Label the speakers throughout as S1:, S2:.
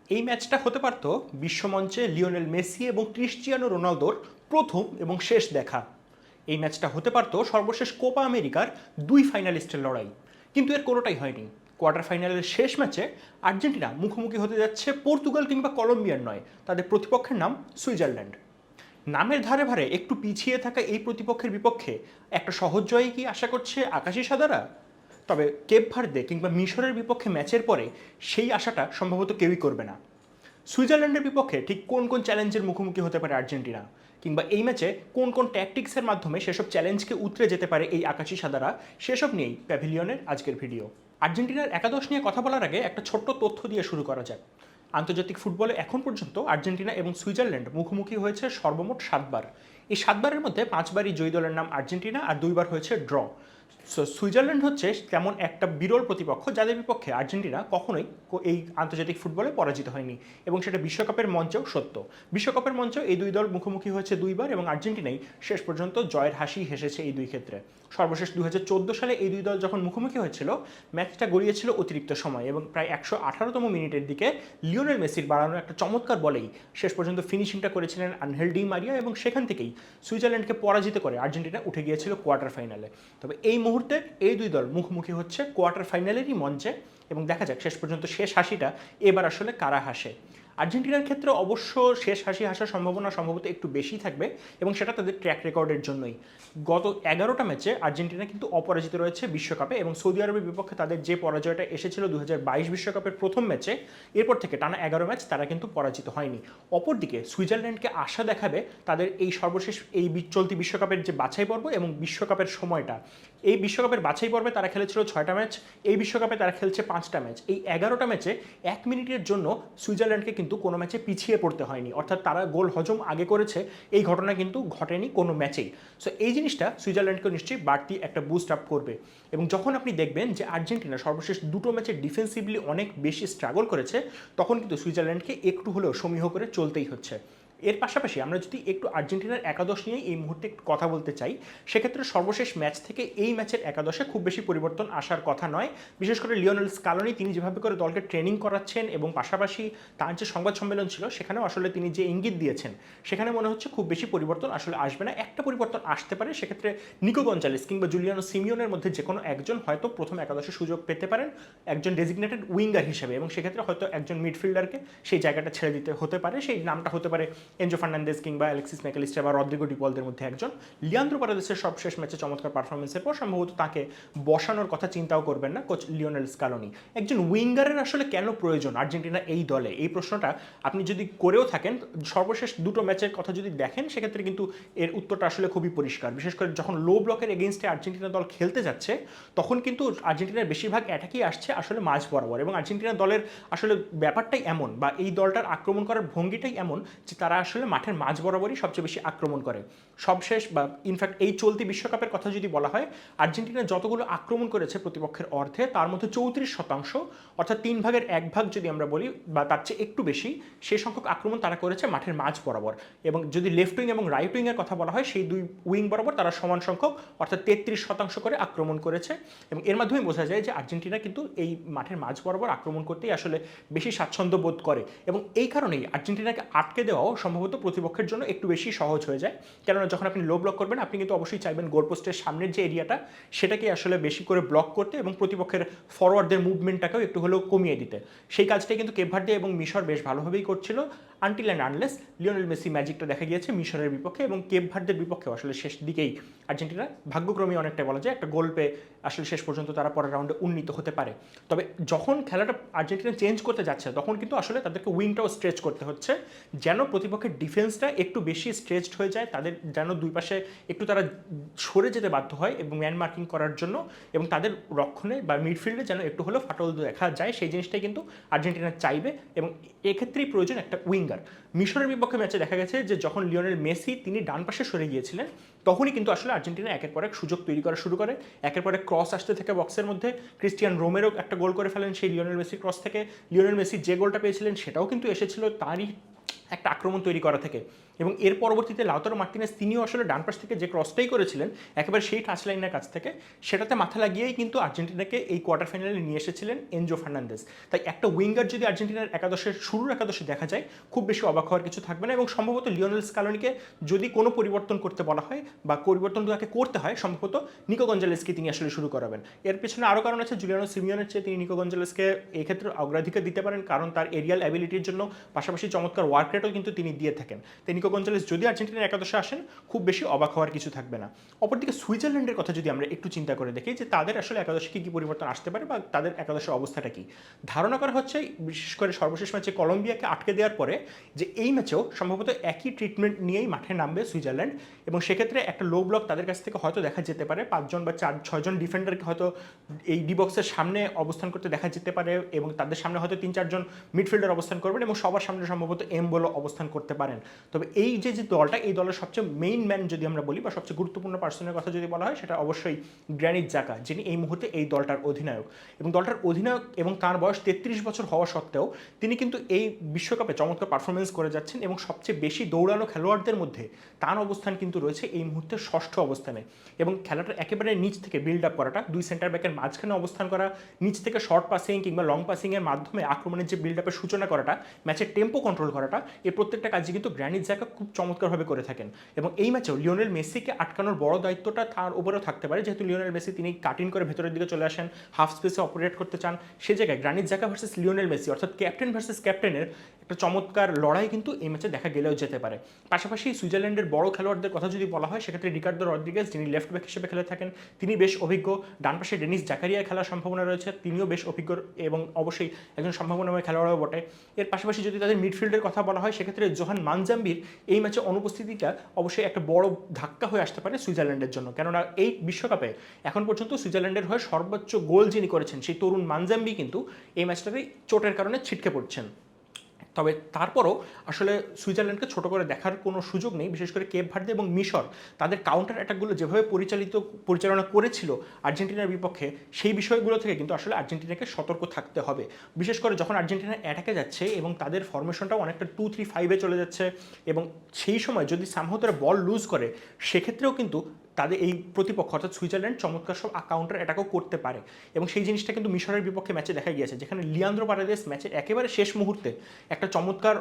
S1: এই ম্যাচটা হতে পারত বিশ্বমঞ্চে লিওনেল মেসি এবং ক্রিস্টিয়ানো রোনালদোর প্রথম এবং শেষ দেখা। এই ম্যাচটা হতে পারত সর্বশেষ কোপা আমেরিকার দুই ফাইনালিস্টের লড়াই, কিন্তু এর কোনোটাই হয়নি। কোয়ার্টার ফাইনালের শেষ ম্যাচে আর্জেন্টিনা মুখোমুখি হতে যাচ্ছে পর্তুগাল কিংবা কলম্বিয়ার নয়, তাদের প্রতিপক্ষের নাম সুইজারল্যান্ড। নামের ধারে ভারে একটু পিছিয়ে থাকা এই প্রতিপক্ষের বিপক্ষে একটা সহজ জয়ই কি আশা করছে আকাশী সাদারা? তবে কেপ ভার্দে কিংবা মিশরের বিপক্ষে ম্যাচের পরে সেই আশাটা সম্ভবত কেউই করবে না। সুইজারল্যান্ডের বিপক্ষে ঠিক কোন কোন চ্যালেঞ্জের মুখোমুখি হতে পারে আর্জেন্টিনা, কিংবা এই ম্যাচে কোন কোন ট্যাকটিক্সের মাধ্যমে সেসব চ্যালেঞ্জকে উতরে যেতে পারে এই আকাশী সাদারা, সেসব নিয়েই প্যাভিলিয়নের আজকের ভিডিও। আর্জেন্টিনার একাদশ নিয়ে কথা বলার আগে একটা ছোট্ট তথ্য দিয়ে শুরু করা যাক। আন্তর্জাতিক ফুটবলে এখন পর্যন্ত আর্জেন্টিনা এবং সুইজারল্যান্ড মুখোমুখি হয়েছে সর্বমোট 7 বার। এই 7 বারের মধ্যে 5বারই জয়ী দলের নাম আর্জেন্টিনা আর 2বার হয়েছে ড্র। সুইজারল্যান্ড হচ্ছে তেমন একটা বিরল প্রতিপক্ষ যাদের বিপক্ষে আর্জেন্টিনা কখনোই এই আন্তর্জাতিক ফুটবলে পরাজিত হয়নি, এবং সেটা বিশ্বকাপের মঞ্চেও সত্য। বিশ্বকাপের মঞ্চেও এই দুই দল মুখোমুখি হয়েছে 2বার এবং আর্জেন্টিনাই শেষ পর্যন্ত জয়ের হাসি হেসেছে এই দুই ক্ষেত্রে। সর্বশেষ 2014 সালে এই দুই দল যখন মুখোমুখি হয়েছিল, ম্যাচটা গড়িয়েছিল অতিরিক্ত সময় এবং প্রায় 118তম মিনিটের দিকে লিওনেল মেসির বাড়ানো একটা চমৎকার বলেই শেষ পর্যন্ত ফিনিশিংটা করেছিলেন আনহেল ডি মারিয়া, এবং সেখান থেকেই সুইজারল্যান্ডকে পরাজিত করে আর্জেন্টিনা উঠে গিয়েছিল কোয়ার্টার ফাইনালে। তবে এই মুহূর্তে এই দুই দল মুখোমুখি হচ্ছে কোয়ার্টার ফাইনালেরই মঞ্চে, এবং দেখা যাক শেষ পর্যন্ত শেষ হাসিটা এবার আসলে কারা হাসে। আর্জেন্টিনার ক্ষেত্রে অবশ্য শেষ হাসি হাসার সম্ভাবনা সম্ভবত একটু বেশি থাকবে, এবং সেটা তাদের ট্র্যাক রেকর্ডের জন্যই। গত 11টা ম্যাচে আর্জেন্টিনা কিন্তু অপরাজিত রয়েছে বিশ্বকাপে, এবং সৌদি আরবের বিপক্ষে তাদের যে পরাজয়টা এসেছিল 2022 বিশ্বকাপের প্রথম ম্যাচে, এরপর থেকে টানা 11 ম্যাচ তারা কিন্তু পরাজিত হয়নি। অপরদিকে সুইজারল্যান্ডকে আশা দেখাবে তাদের এই সর্বশেষ এই চলতি বিশ্বকাপের যে বাছাই পর্ব এবং বিশ্বকাপের সময়টা। এই বিশ্বকাপের বাছাই পর্বে তারা খেলেছিল 6টা ম্যাচ, এই বিশ্বকাপে তারা খেলছে 5টা ম্যাচ। এই 11টা ম্যাচে 1 মিনিটের জন্য সুইজারল্যান্ডকে কিন্তু কোনো ম্যাচে পিছিয়ে পড়তে হয়নি, অর্থাৎ তারা গোল হজম আগে করেছে, এই ঘটনা কিন্তু ঘটেনি কোনো ম্যাচেই। সো এই জিনিসটা সুইজারল্যান্ডকে নিশ্চয়ই বাড়তি একটা বুস্ট আপ করবে। এবং যখন আপনি দেখবেন যে আর্জেন্টিনা সর্বশেষ দুটো ম্যাচে ডিফেন্সিভলি অনেক বেশি স্ট্রাগল করেছে, তখন কিন্তু সুইজারল্যান্ডকে একটু হলেও সমীহ করে চলতেই হচ্ছে। এর পাশাপাশি আমরা যদি একটু আর্জেন্টিনার একাদশ নিয়ে এই মুহূর্তে একটু কথা বলতে চাই, সেক্ষেত্রে সর্বশেষ ম্যাচ থেকে এই ম্যাচের একাদশে খুব বেশি পরিবর্তন আসার কথা নয়। বিশেষ করে লিওনেল স্কালোনি তিনি যেভাবে করে দলকে ট্রেনিং করাচ্ছেন, এবং পাশাপাশি তার যে সংবাদ সম্মেলন ছিল সেখানেও আসলে তিনি যে ইঙ্গিত দিয়েছেন, সেখানে মনে হচ্ছে খুব বেশি পরিবর্তন আসলে আসবে না। একটা পরিবর্তন আসতে পারে, সেক্ষেত্রে নিকো গঞ্জালেস কিংবা জুলিয়ানো সিমিওনের মধ্যে যে কোনো একজন হয়তো প্রথম একাদশে সুযোগ পেতে পারেন একজন ডেজিগনেটেড উইঙ্গার হিসেবে, এবং সেক্ষেত্রে হয়তো একজন মিডফিল্ডারকে সেই জায়গাটা ছেড়ে দিতে হতে পারে। সেই নামটা হতে পারে এনজো ফার্নান্দেজ কিংবা অ্যালেক্সিস ম্যাকালিস্টার বা রদ্রিগো ডিপলদের মধ্যে একজন। লিয়ান্দ্রো পারেদেসের সবশেষ ম্যাচে চমৎকার পারফরমেন্সের পর সম্ভবত তাকে বসানোর কথা চিন্তাও করবেন না কোচ লিওনেল স্কালোনি। একজন উইঙ্গারের আসলে কেন প্রয়োজন আর্জেন্টিনা এই দলে, এই প্রশ্নটা আপনি যদি করেও থাকেন, সর্বশেষ দুটো ম্যাচের কথা যদি দেখেন, সেক্ষেত্রে কিন্তু এর উত্তরটা আসলে খুবই পরিষ্কার। বিশেষ করে যখন লো ব্লকের এগেইনস্টে আর্জেন্টিনা দল খেলতে যাচ্ছে, তখন কিন্তু আর্জেন্টিনার বেশিরভাগ অ্যাটাকই আসছে আসলে মাঝ বরাবর, এবং আর্জেন্টিনা দলের আসলে ব্যাপারটাই এমন, বা এই দলটার আক্রমণ করার ভঙ্গিটাই এমন যে তারা আসলে মাঠের মাঝ বরাবরই সবচেয়ে বেশি আক্রমণ করে। সবশেষ বা ইনফ্যাক্ট এই চলতি বিশ্বকাপের কথা যদি বলা হয়, আর্জেন্টিনা যতগুলো আক্রমণ করেছে প্রতিপক্ষের অর্ধে, তার মধ্যে 34%, অর্থাৎ 3/1 যদি আমরা বলি বা তার চেয়ে একটু বেশি, সেই সংখ্যক আক্রমণ তারা করেছে মাঠের মাঝ বরাবর। এবং যদি লেফট উইং এবং রাইট উইংয়ের কথা বলা হয়, সেই দুই উইং বরাবর তারা সমান সংখ্যক অর্থাৎ 33% করে আক্রমণ করেছে। এবং এর মাধ্যমে বোঝা যায় যে আর্জেন্টিনা কিন্তু এই মাঠের মাঝ বরাবর আক্রমণ করতেই আসলে বেশি স্বাচ্ছন্দ্য বোধ করে, এবং এই কারণেই আর্জেন্টিনাকে আটকে দেওয়াও সম্ভবত প্রতিপক্ষের জন্য একটু বেশি সহজ হয়ে যায়। কেননা যখন আপনি লো ব্লক করবেন, আপনি কিন্তু অবশ্যই চাইবেন গোলপোস্টের সামনের যে এরিয়াটা, সেটাকে আসলে বেশি করে ব্লক করতে এবং প্রতিপক্ষের ফরওয়ার্ডদের মুভমেন্টটাকেও একটু হলেও কমিয়ে দিতে। সেই কাজটাই কিন্তু কেপ ভার্দে এবং মিশর বেশ ভালোভাবেই করছিল, until and unless Lionel Messi ম্যাজিকটা দেখা গিয়েছে মিশরের বিপক্ষে, এবং কেপ ভার্দের বিপক্ষে আসলে শেষ দিকেই আর্জেন্টিনা ভাগ্যক্রমে অনেকটা বলা যায় একটা গোল পেয়ে আসলে শেষ পর্যন্ত তারা পরের রাউন্ডে উন্নীত হতে পারে। তবে যখন খেলাটা আর্জেন্টিনা চেঞ্জ করতে যাচ্ছে, তখন কিন্তু আসলে তাদেরকে উইংটাও স্ট্রেচ করতে হচ্ছে, যেন প্রতিপক্ষের ডিফেন্সটা একটু বেশি স্ট্রেচড হয়ে যায়, তাদের যেন দুই পাশে একটু তারা সরে যেতে বাধ্য হয় এবং ম্যান মার্কিং করার জন্য, এবং তাদের রক্ষণে বা মিডফিল্ডে যেন একটু হলেও ফাটল দেখা যায়, সেই জিনিসটাই কিন্তু আর্জেন্টিনা চাইবে, এবং এক্ষেত্রেই প্রয়োজন একটা উইঙ্গার। মিশরের বিপক্ষে ম্যাচে দেখা গেছে যে যখন লিওনেল মেসি তিনি ডান পাশে সরে গিয়েছিলেন, তখনই কিন্তু আসলে আর্জেন্টিনা একের পর এক সুযোগ তৈরি করা শুরু করে। একের পর এক ক্রস আসতে থেকে বক্সের মধ্যে ক্রিস্টিয়ান রোমেরো একটা গোল করে ফেলেন সেই লিওনেল মেসির ক্রস থেকে। লিওনেল মেসি যে গোলটা পেয়েছিলেন সেটাও কিন্তু এসেছিল তারই একটা আক্রমণ তৈরি করা থেকে। এবং এর পরবর্তীতে লাউতারো মার্টিনেজ তিনিও আসলে ডান পাশ থেকে যে ক্রসটাই করেছিলেন একেবারে সেই টাচ লাইনের কাছ থেকে, সেটাতে মাথা লাগিয়েই কিন্তু আর্জেন্টিনাকে এই কোয়ার্টার ফাইনালে নিয়ে এসেছিলেন এনজো ফার্নান্দেজ। তাই একটা উইঙ্গার যদি আর্জেন্টিনার একাদশের শুরুর একাদশে দেখা যায়, খুব বেশি অবাক হওয়ার কিছু থাকবে না। এবং সম্ভবত লিওনেল স্কালোনিকে যদি কোনো পরিবর্তন করতে বলা হয় বা পরিবর্তন তাকে করতে হয়, সম্ভবত নিকো গঞ্জালেসকে তিনি আসলে শুরু করাবেন। এর পেছনে আরও কারণ আছে, জুলিয়ানো সিমিওনের চেয়ে তিনি নিকো গঞ্জালেসকে এই ক্ষেত্রে অগ্রাধিকার দিতে পারেন, কারণ তার এরিয়াল অ্যাবিলিটির জন্য পাশাপাশি চমৎকার ওয়ার্ক রেটও কিন্তু তিনি দিয়ে থাকেন। তাই নিকো গঞ্জালেস যদি আর্জেন্টিনার একাদশে আসেন, খুব বেশি অবাক হওয়ার কিছু থাকবে না। অপরদিকে সুইজারল্যান্ডের কথা যদি আমরা একটু চিন্তা করে দেখি যে তাদের আসলে একাদশে কী কী পরিবর্তন আসতে পারে বা তাদের একাদশের অবস্থাটা কী, ধারণা করা হচ্ছে বিশেষ করে সর্বশেষ ম্যাচে কলম্বিয়াকে আটকে দেওয়ার পরে যে এই ম্যাচেও সম্ভবত একই ট্রিটমেন্ট নিয়েই মাঠে নামবে সুইজারল্যান্ড। এবং সেক্ষেত্রে একটা লো ব্লক তাদের কাছ থেকে হয়তো দেখা যেতে পারে, 5জন বা 6জন ডিফেন্ডারকে হয়তো এই ডি বক্সের সামনে অবস্থান করতে দেখা যেতে পারে, এবং তাদের সামনে হয়তো 3-4জন মিডফিল্ডার অবস্থান করবেন এবং সবার সামনে সম্ভবত এমবোলো অবস্থান করতে পারেন। তবে এই যে দলটা, এই দলের সবচেয়ে মেইন ম্যান যদি আমরা বলি বা সবচেয়ে গুরুত্বপূর্ণ পার্সনের কথা যদি বলা হয়, সেটা অবশ্যই গ্র্যানিট জাকা, যিনি এই মুহূর্তে এই দলটার অধিনায়ক। এবং দলটার অধিনায়ক এবং তার বয়স 33 বছর হওয়া সত্ত্বেও তিনি কিন্তু এই বিশ্বকাপে চমৎকার পারফরমেন্স করে যাচ্ছেন এবং সবচেয়ে বেশি দৌড়ানো খেলোয়াড়দের মধ্যে তার অবস্থান কিন্তু রয়েছে এই মুহূর্তে ষষ্ঠ অবস্থানে। এবং খেলাটা একেবারে নিচ থেকে বিল্ড আপ করাটা, দুই সেন্টার ব্যাকের মাঝখানে অবস্থান করা, নিচ থেকে শর্ট পাসিং কিংবা লং পাসিংয়ের মাধ্যমে আক্রমণের যে বিল্ড আপের সূচনা করাটা, ম্যাচের টেম্পো কন্ট্রোল করাটা, এই প্রত্যেকটা কাজই কিন্তু গ্র্যানিট জাকা খুব চমৎকারভাবে করে থাকেন। এবং এই ম্যাচেও লিওনেল মেসিকে আটকানোর বড় দায়িত্বটা তার উপরেও থাকতে পারে, যেহেতু লিওনেল মেসি তিনি কাট ইন করে ভেতরের দিকে চলে আসেন, হাফ স্পেসে অপারেট করতে চান। সে জায়গায় গ্র্যানিট জাকা ভার্সেস লিওনেল মেসি, অর্থাৎ ক্যাপ্টেন ভার্সেস ক্যাপ্টেনের একটা চমৎকার লড়াই কিন্তু এই ম্যাচে দেখা গেলেও যেতে পারে। পাশাপাশি সুইজারল্যান্ডের বড় খেলোয়াড়দের কথা যদি বলা হয়, সেক্ষেত্রে রিকার্ডো রদ্রিগেজ, যিনি লেফট ব্যাক হিসেবে খেলে থাকেন, তিনি বেশ অভিজ্ঞ। ডান পাশে ডেনিস জাকারিয়া খেলার সম্ভাবনা রয়েছে, তিনিও বেশ অভিজ্ঞ এবং অবশ্যই একজন সম্ভাবনাময় খেলোয়াড়ও বটে। এর পাশাপাশি যদি তাদের মিডফিল্ডের কথা বলা হয়, সেক্ষেত্রে জোহান মানজাম্বির এই ম্যাচে অনুপস্থিতিটা অবশ্যই একটা বড় ধাক্কা হয়ে আসতে পারে সুইজারল্যান্ডের জন্য, কেননা এই বিশ্বকাপে এখন পর্যন্ত সুইজারল্যান্ডের হয়ে সর্বোচ্চ গোল যিনি করেছেন সেই তরুণ মানজাম্বি কিন্তু এই ম্যাচটাতেই চোটের কারণে ছিটকে পড়ছেন। তবে তারপরও আসলে সুইজারল্যান্ডকে ছোট করে দেখার কোনো সুযোগ নেই। বিশেষ করে কেপ ভার্দে এবং মিশর তাদের কাউন্টার অ্যাটাকগুলো যেভাবে পরিচালনা করেছিল আর্জেন্টিনার বিপক্ষে, সেই বিষয়গুলো থেকে কিন্তু আসলে আর্জেন্টিনাকে সতর্ক থাকতে হবে। বিশেষ করে যখন আর্জেন্টিনা অ্যাটাকে যাচ্ছে এবং তাদের ফরমেশনটাও অনেকটা 2-3-5-এ চলে যাচ্ছে, এবং সেই সময় যদি সামহাও তারা বল লুজ করে, সেক্ষেত্রেও কিন্তু তাদের এই প্রতিপক্ষ অর্থাৎ সুইজারল্যান্ড চমৎকার সব কাউন্টার অ্যাটাকও করতে পারে। এবং সেই জিনিসটা কিন্তু মিশরের বিপক্ষে ম্যাচে দেখা গিয়েছে, যেখানে লিয়ান্দ্রো পারেদেস ম্যাচের একেবারে শেষ মুহূর্তে একটা চমৎকার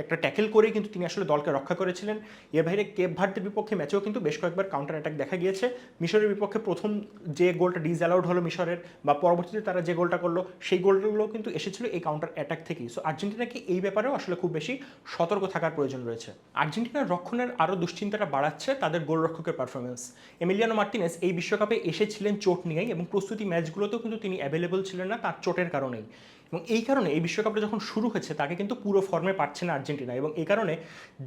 S1: একটা ট্যাকেল করেই কিন্তু তিনি আসলে দলকে রক্ষা করেছিলেন। এর বাইরে কেপ ভার্দের বিপক্ষে ম্যাচেও কিন্তু বেশ কয়েকবার কাউন্টার অ্যাটাক দেখা গিয়েছে। মিশরের বিপক্ষে প্রথম যে গোলটা ডিসঅ্যালাউড হলো মিশরের, বা পরবর্তীতে তারা যে গোলটা করলো, সেই গোলগুলো কিন্তু এসেছিল এই কাউন্টার অ্যাটাক থেকেই। সো আর্জেন্টিনাকে এই ব্যাপারেও আসলে খুব বেশি সতর্ক থাকার প্রয়োজন রয়েছে। আর্জেন্টিনার রক্ষণের আরও দুশ্চিন্তাটা বাড়াচ্ছে তাদের গোলরক্ষকের পারফরমেন্স। এমিলিয়ানো মার্টিনেজ এই বিশ্বকাপে এসেছিলেন চোট নিয়েই, এবং প্রস্তুতি ম্যাচগুলোতেও কিন্তু তিনি অ্যাভেলেবল ছিলেন না তার চোটের কারণেই। এবং এই কারণে এই বিশ্বকাপটা যখন শুরু হয়েছে তাকে কিন্তু পুরো ফর্মে পাচ্ছে না আর্জেন্টিনা। এবং এই কারণে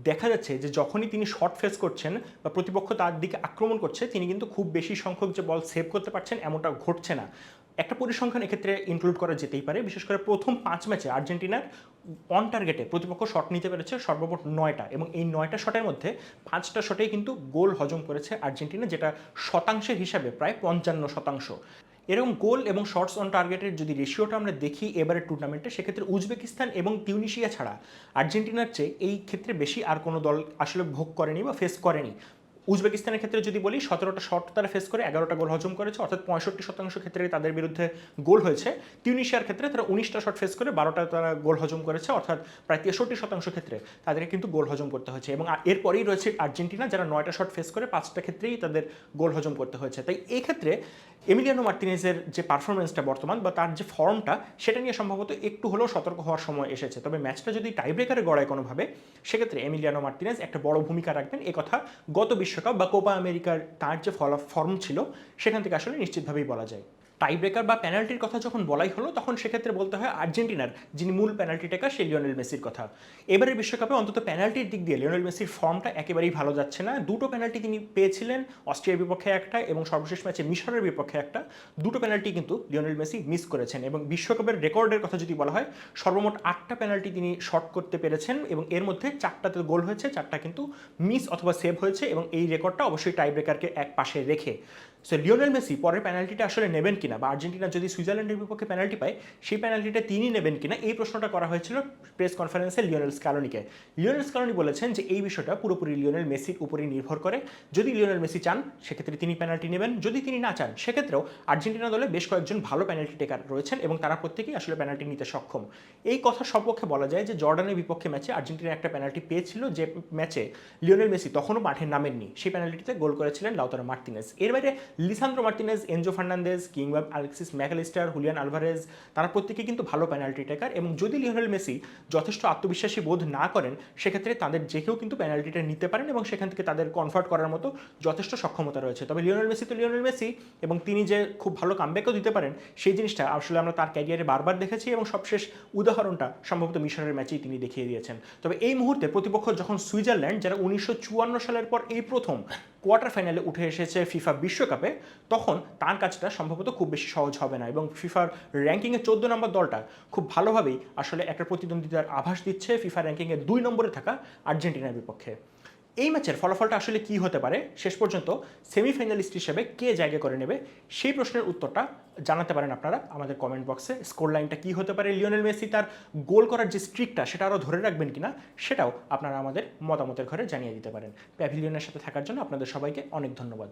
S1: দেখা যাচ্ছে যে যখনই তিনি শট ফেস করছেন বা প্রতিপক্ষ তার দিকে আক্রমণ করছে, তিনি কিন্তু খুব বেশি সংখ্যক যে বল সেভ করতে পারছেন এমনটা ঘটছে না। একটা পরিসংখ্যান এক্ষেত্রে ইনক্লুড করা যেতেই পারে। বিশেষ করে প্রথম 5 ম্যাচে আর্জেন্টিনার অন টার্গেটে প্রতিপক্ষ শট নিতে পেরেছে সর্বমোট 9টা, এবং এই 9টা শটের মধ্যে 5টা শটেই কিন্তু গোল হজম করেছে আর্জেন্টিনা, যেটা শতাংশের হিসাবে প্রায় 55%। এরকম গোল এবং শটস অন টার্গেটের যদি রেশিওটা আমরা দেখি এবারের টুর্নামেন্টে, সেক্ষেত্রে উজবেকিস্তান এবং তিউনিশিয়া ছাড়া আর্জেন্টিনার চেয়ে এই ক্ষেত্রে বেশি আর কোনো দল আসলে ভোগ করেনি বা ফেস করেনি। উজবেকিস্তানের ক্ষেত্রে যদি বলি, 17টা শট তারা ফেস করে 11টা গোল হজম করেছে, অর্থাৎ 65% ক্ষেত্রে তাদের বিরুদ্ধে গোল হয়েছে। তিউনিশিয়ার ক্ষেত্রে তারা 19টা শট ফেস করে 12টা তারা গোল হজম করেছে, অর্থাৎ প্রায় 63% ক্ষেত্রে তাদেরকে কিন্তু গোল হজম করতে হয়েছে। এবং এরপরেই রয়েছে আর্জেন্টিনা, যারা 9টা শট ফেস করে 5টা ক্ষেত্রেই তাদের গোল হজম করতে হয়েছে। তাই এই ক্ষেত্রে এমিলিয়ানো মার্টিনেজের যে পারফরমেন্সটা বর্তমান বা তার যে ফর্মটা, সেটা নিয়ে সম্ভবত একটু হলেও সতর্ক হওয়ার সময় এসেছে। তবে ম্যাচটা যদি টাইব্রেকারে গড়ায় কোনোভাবে, সেক্ষেত্রে এমিলিয়ানো মার্টিনেজ একটা বড় ভূমিকা রাখবেন, এ কথা গত বিশ্বকাপ বা কোপা আমেরিকার তার যে ফর্ম ছিল সেখান থেকে আসলে নিশ্চিতভাবেই বলা যায়। টাই ব্রেকার বা পেনাল্টির কথা যখন বলাই হলো, তখন সেক্ষেত্রে বলতে হয় আর্জেন্টিনার যিনি মূল পেনাল্টি টেকার সেই লিওনেল মেসির কথা। এবারের বিশ্বকাপে অন্তত পেনাল্টির দিক দিয়ে লিওনেল মেসির ফর্মটা একেবারেই ভালো যাচ্ছে না। 2টো পেনাল্টি তিনি পেয়েছিলেন, অস্ট্রিয়ার বিপক্ষে একটা এবং সর্বশেষ ম্যাচে মিশরের বিপক্ষে একটা। 2টো পেনাল্টি কিন্তু লিওনেল মেসি মিস করেছেন। এবং বিশ্বকাপের রেকর্ডের কথা যদি বলা হয়, সর্বমোট 8টা পেনাল্টি তিনি শট করতে পেরেছেন, এবং এর মধ্যে 4টাতে গোল হয়েছে, 4টা কিন্তু মিস অথবা সেভ হয়েছে। এবং এই রেকর্ডটা অবশ্যই টাই ব্রেকারকে এক পাশে রেখে সো লিওনেল মেসি পরের পেনাল্টিটা আসলে নেবেন কিনা, বা আর্জেন্টিনা যদি সুইজারল্যান্ডের বিপক্ষে পেনাল্টি পায় সেই পেনাল্টিটা তিনি নেবেন কিনা, এই প্রশ্নটা করা হয়েছিল প্রেস কনফারেন্সে লিওনেল স্ক্যালোনিকে। লিওনেল স্ক্যালোনি বলেছেন যে এই বিষয়টা পুরোপুরি লিওনেল মেসির উপরেই নির্ভর করে। যদি লিওনেল মেসি চান সেক্ষেত্রে তিনি পেনাল্টি নেবেন, যদি তিনি না চান সেক্ষেত্রেও আর্জেন্টিনা দলে বেশ কয়েকজন ভালো পেনাল্টি টেকার রয়েছেন এবং তারা প্রত্যেকেই আসলে পেনাল্টি নিতে সক্ষম। এই কথা সপক্ষে বলা যায় যে জর্ডানের বিপক্ষে ম্যাচে আর্জেন্টিনা একটা পেনাল্টি পেয়েছিল, যে ম্যাচে লিওনেল মেসি তখনও মাঠে নামেননি, সেই পেনাল্টিতে গোল করেছিলেন লাউতারো মার্তিনেজ। এর বাইরে লিসান্দ্রো মার্তিনেজ, এনজো ফার্নান্দেজ, কিংবা আলেক্সিস ম্যাকঅ্যালিস্টার, হুলিয়ান আলভারেজ, তারা প্রত্যেকেই কিন্তু ভালো পেনাল্টি টেকার, এবং যদি লিওনেল মেসি যথেষ্ট আত্মবিশ্বাসী বোধ না করেন সেক্ষেত্রে তাদের যে কেউ কিন্তু পেনাল্টিটা নিতে পারেন এবং সেখান থেকে তাদের কনভার্ট করার মতো যথেষ্ট সক্ষমতা রয়েছে। তবে লিওনেল মেসি তো লিওনেল মেসি, এবং তিনি যে খুব ভালো কামব্যাকও দিতে পারেন সেই জিনিসটা আসলে আমরা তার ক্যারিয়ারে বারবার দেখেছি, এবং সবশেষ উদাহরণটা সম্ভবত মিশরের ম্যাচেই তিনি দেখিয়ে দিয়েছেন। তবে এই মুহূর্তে প্রতিপক্ষ যখন সুইজারল্যান্ড, যারা 1954 সালের পর এই প্রথম কোয়ার্টার ফাইনালে উঠে এসেছে ফিফা বিশ্বকাপে, তখন তার কাজটা সম্ভবত খুব বেশি সহজ হবে না, এবং ফিফার র্যাঙ্কিংয়ে 14 নম্বর দলটা খুব ভালোভাবেই আসলে একটা প্রতিদ্বন্দ্বিতার আভাস দিচ্ছে ফিফা র্যাঙ্কিংয়ে 2 নম্বরে থাকা আর্জেন্টিনার বিপক্ষে। এই ম্যাচের ফলাফলটা আসলে কী হতে পারে, শেষ পর্যন্ত সেমিফাইনালিস্ট হিসেবে কে জায়গা করে নেবে, সেই প্রশ্নের উত্তরটা জানাতে পারেন আপনারা আমাদের কমেন্ট বক্সে। স্কোর লাইনটা কী হতে পারে, লিওনেল মেসি তার গোল করার যে স্ট্রিকটা সেটা আরও ধরে রাখবেন কিনা, সেটাও আপনারা আমাদের মতামতের ঘরে জানিয়ে দিতে পারেন। প্যাভিলিয়নের সাথে থাকার জন্য আপনাদের সবাইকে অনেক ধন্যবাদ।